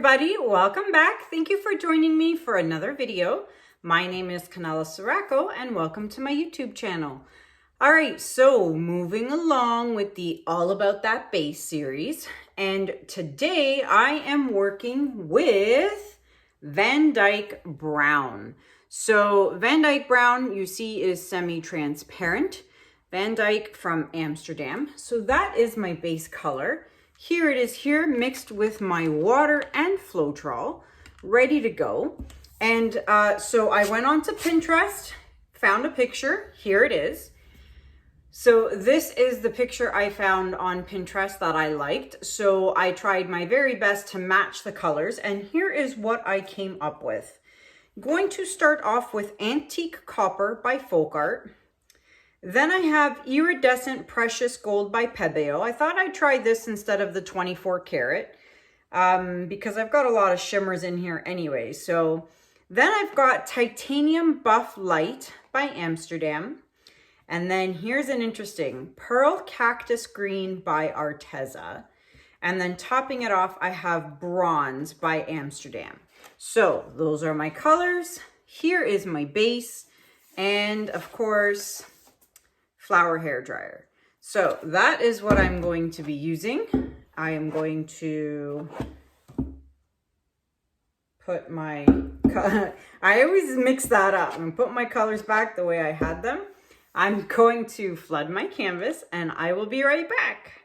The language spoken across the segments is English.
everybody, welcome back. Thank you for joining me for another video. My name is Kanella Ciraco and welcome to my YouTube channel. All right, so moving along with the All About That Base series, and today I am working with Van Dyke Brown. So Van Dyke Brown, you see, is semi-transparent. Van Dyke from Amsterdam. So that is my base color. Here it is here mixed with my water and Floetrol, ready to go. And so I went on to Pinterest, found a picture. Here it is. So this is the picture I found on Pinterest that I liked. So I tried my very best to match the colors, and here is what I came up with. I'm going to start off with Antique Copper by Folk Art. Then I have Iridescent Precious Gold by Pebeo. I thought I'd try this instead of the 24 karat because I've got a lot of shimmers in here anyway. So then I've got Titanium Buff Light by Amsterdam. And then here's an interesting Pearl Cactus Green by Arteza. And then topping it off, I have Bronze by Amsterdam. So those are my colors. Here is my base. And of course, flower hair dryer. So that is what I'm going to be using. I am going to put my, I always mix that up and put my colors back the way I had them. I'm going to flood my canvas and I will be right back.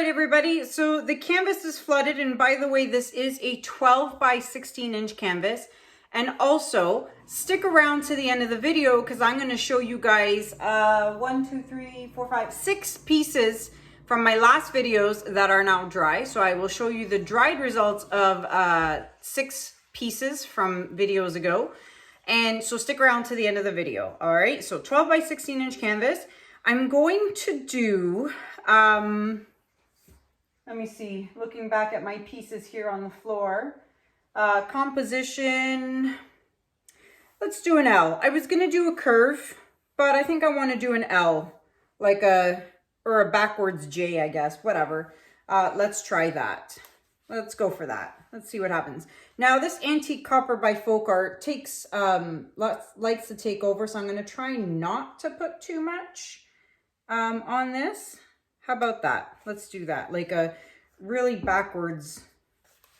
Everybody, so the canvas is flooded, and by the way, this is a 12 by 16 inch canvas. And also stick around to the end of the video because I'm going to show you guys 6 pieces from my last videos that are now dry. So I will show you the dried results of 6 pieces from videos ago, and so stick around to the end of the video. All right, so 12 by 16 inch canvas. I'm going to do let me see, looking back at my pieces here on the floor. Composition, let's do an L. I was gonna do a curve, but I think I wanna do an L, like or a backwards J, I guess, whatever. Let's try that. Let's go for that. Let's see what happens. Now this Antique Copper by Folk Art takes, likes to take over, so I'm gonna try not to put too much on this. How about that? Let's do that. Like a really backwards,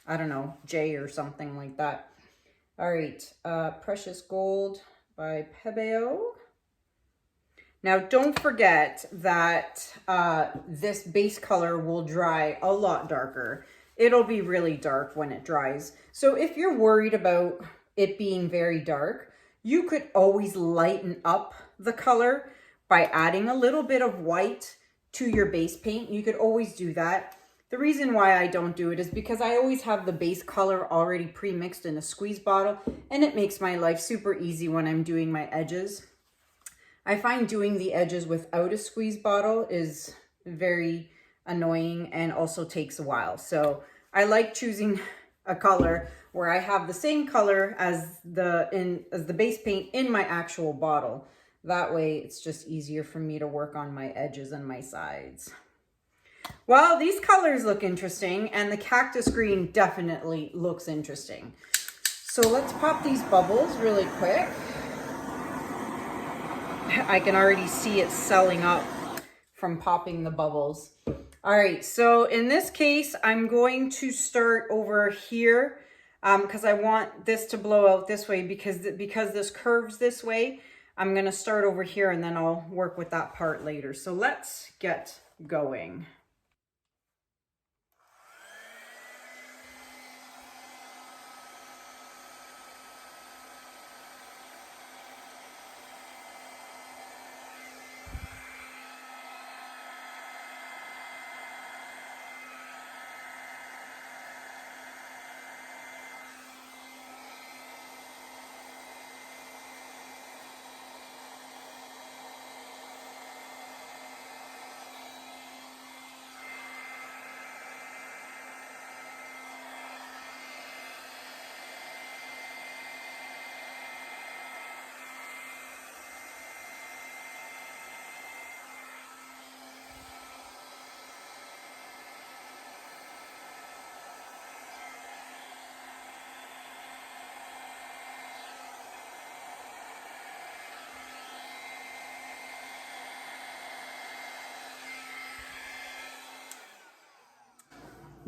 I don't know, J or something like that. All right, Precious Gold by Pebeo. Now, don't forget that this base color will dry a lot darker. It'll be really dark when it dries. So if you're worried about it being very dark, you could always lighten up the color by adding a little bit of white to your base paint. You could always do that. The reason why I don't do it is because I always have the base color already pre-mixed in a squeeze bottle, and it makes my life super easy when I'm doing my edges. I find doing the edges without a squeeze bottle is very annoying and also takes a while. So I like choosing a color where I have the same color as the base paint in my actual bottle. That way it's just easier for me to work on my edges and my sides. Well, these colors look interesting, and the cactus green definitely looks interesting. So let's pop these bubbles really quick. I can already see it selling up from popping the bubbles. All right, so in this case, I'm going to start over here because I want this to blow out this way because this curves this way. I'm gonna start over here and then I'll work with that part later. So let's get going.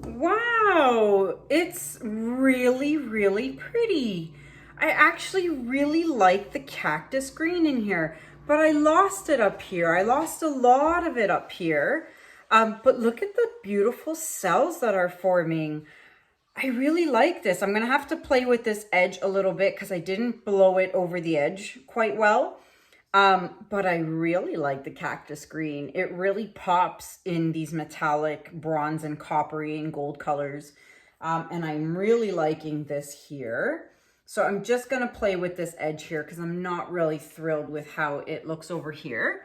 Wow, it's really, really pretty. I actually really like the cactus green in here, but I lost it up here. I lost a lot of it up here. But look at the beautiful cells that are forming. I really like this. I'm gonna have to play with this edge a little bit because I didn't blow it over the edge quite well. But I really like the cactus green. It really pops in these metallic bronze and coppery and gold colors. And I'm really liking this here. So I'm just gonna play with this edge here because I'm not really thrilled with how it looks over here.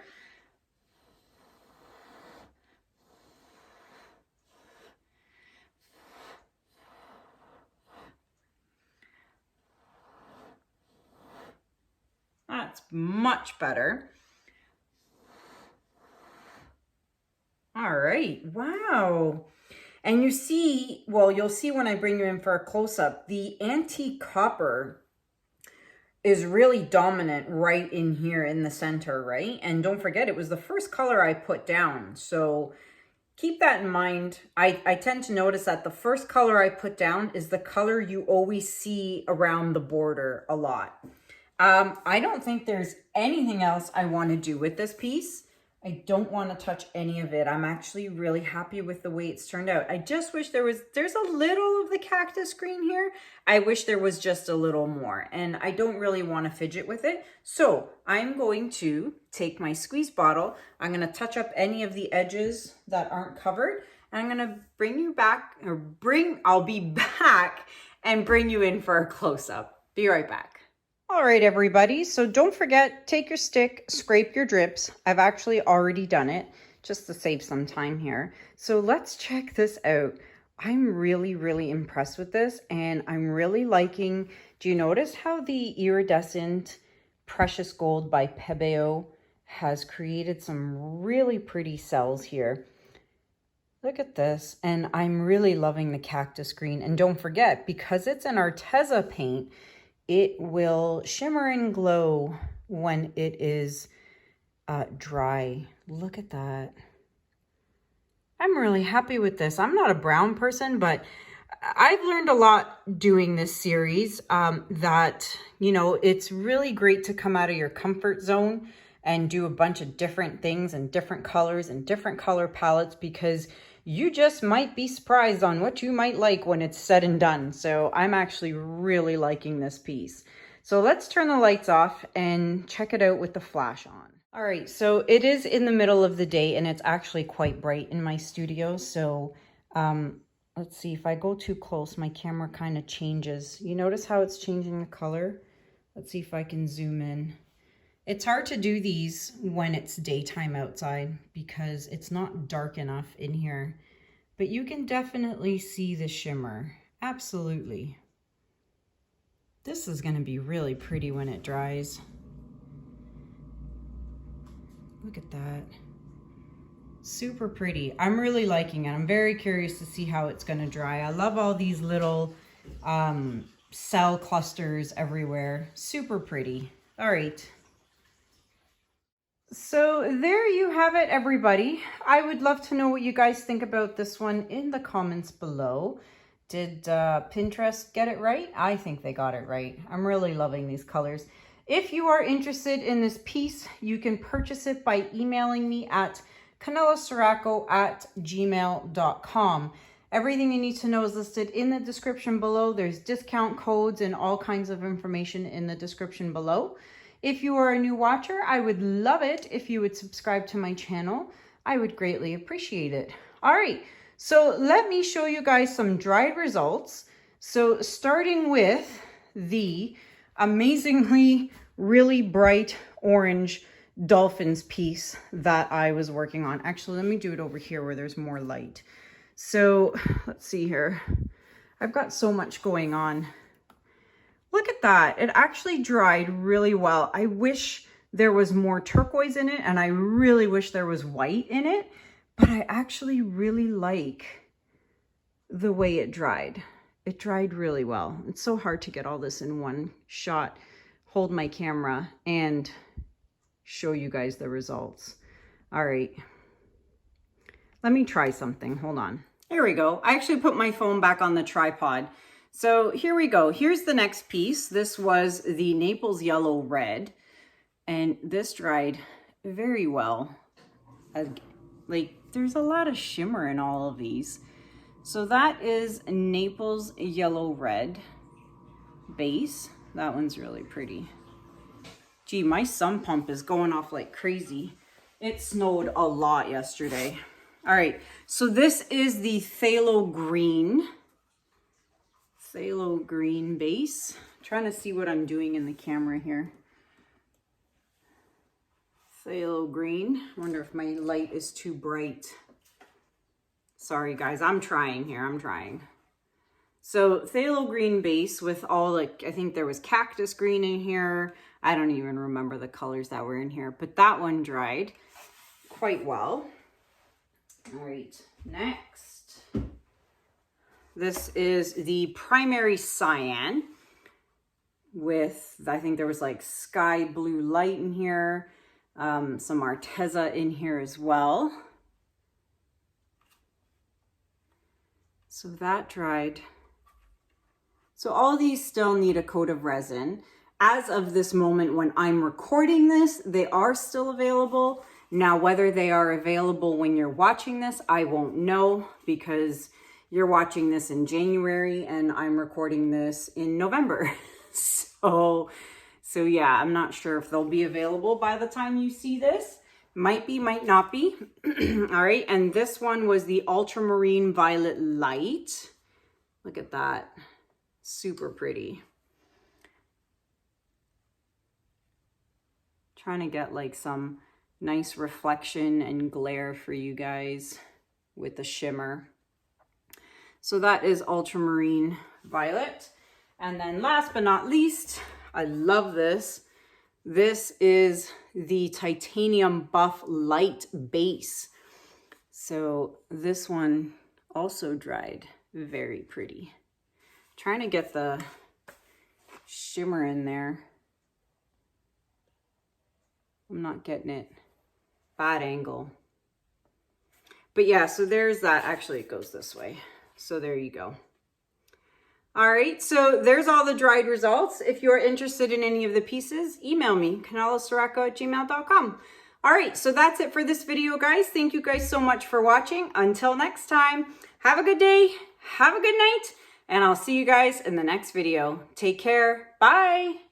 That's much better. All right, wow. And you see, well, you'll see when I bring you in for a close-up, the antique copper is really dominant right in here in the center, right? And don't forget, it was the first color I put down. So keep that in mind. I tend to notice that the first color I put down is the color you always see around the border a lot. I don't think there's anything else I want to do with this piece. I don't want to touch any of it. I'm actually really happy with the way it's turned out. I just wish there's a little of the cactus green here. I wish there was just a little more, and I don't really want to fidget with it. So I'm going to take my squeeze bottle. I'm going to touch up any of the edges that aren't covered, and I'm going to bring you back, I'll be back and bring you in for a close-up. Be right back. All right, everybody. So don't forget, take your stick, scrape your drips. I've actually already done it just to save some time here. So let's check this out. I'm really, really impressed with this, and I'm really liking, do you notice how the iridescent precious gold by Pebeo has created some really pretty cells here? Look at this, and I'm really loving the cactus green. And don't forget, because it's an Arteza paint, it will shimmer and glow when it is dry. Look at that. I'm really happy with this. I'm not a brown person, but I've learned a lot doing this series that, you know, it's really great to come out of your comfort zone and do a bunch of different things and different colors and different color palettes, because you just might be surprised on what you might like when it's said and done. So I'm actually really liking this piece. So let's turn the lights off and check it out with the flash on. All right, so it is in the middle of the day and it's actually quite bright in my studio. So let's see, if I go too close, my camera kind of changes. You notice how it's changing the color? Let's see if I can zoom in. It's hard to do these when it's daytime outside because it's not dark enough in here, but you can definitely see the shimmer. Absolutely. This is going to be really pretty when it dries. Look at that. Super pretty. I'm really liking it. I'm very curious to see how it's going to dry. I love all these little cell clusters everywhere. Super pretty. All right. So there you have it, everybody. I would love to know what you guys think about this one in the comments below. Did Pinterest get it right? I think they got it right. I'm really loving these colors. If you are interested in this piece, you can purchase it by emailing me at kanellaciraco@gmail.com. Everything you need to know is listed in the description below. There's discount codes and all kinds of information in the description below. If you are a new watcher, I would love it if you would subscribe to my channel. I would greatly appreciate it. All right, so let me show you guys some dried results. So starting with the amazingly really bright orange dolphins piece that I was working on. Actually, let me do it over here where there's more light. So let's see here. I've got so much going on. Look at that. It actually dried really well. I wish there was more turquoise in it, and I really wish there was white in it, but I actually really like the way it dried. It dried really well. It's so hard to get all this in one shot, hold my camera, and show you guys the results. All right. Let me try something. Hold on. There we go. I actually put my phone back on the tripod. So here we go. Here's the next piece. This was the Naples Yellow Red, and this dried very well. Like, there's a lot of shimmer in all of these. So that is Naples Yellow Red base. That one's really pretty. Gee, my sump pump is going off like crazy. It snowed a lot yesterday. All right, so this is the phthalo green base. I'm trying to see what I'm doing in the camera here. Phthalo green. I wonder if my light is too bright. Sorry guys, I'm trying here, I'm trying. So phthalo green base with all, like, I think there was cactus green in here. I don't even remember the colors that were in here, but that one dried quite well. All right, next. This is the primary cyan with, I think there was like sky blue light in here, some Arteza in here as well. So that dried. So all these still need a coat of resin. As of this moment when I'm recording this, they are still available. Now, whether they are available when you're watching this, I won't know, because you're watching this in January and I'm recording this in November. So yeah, I'm not sure if they'll be available by the time you see this. Might be, might not be. All right, and this one was the Ultramarine Violet Light. Look at that. Super pretty. Trying to get like some nice reflection and glare for you guys with the shimmer. So that is Ultramarine Violet. And then last but not least, I love this. This is the Titanium Buff Light Base. So this one also dried very pretty. Trying to get the shimmer in there. I'm not getting it. Bad angle. But yeah, so there's that. Actually, it goes this way. So there you go. All right, so there's all the dried results. If you're interested in any of the pieces, email me, kanellaciraco@gmail.com. All right, so that's it for this video, guys. Thank you guys so much for watching. Until next time, have a good day, have a good night, and I'll see you guys in the next video. Take care. Bye.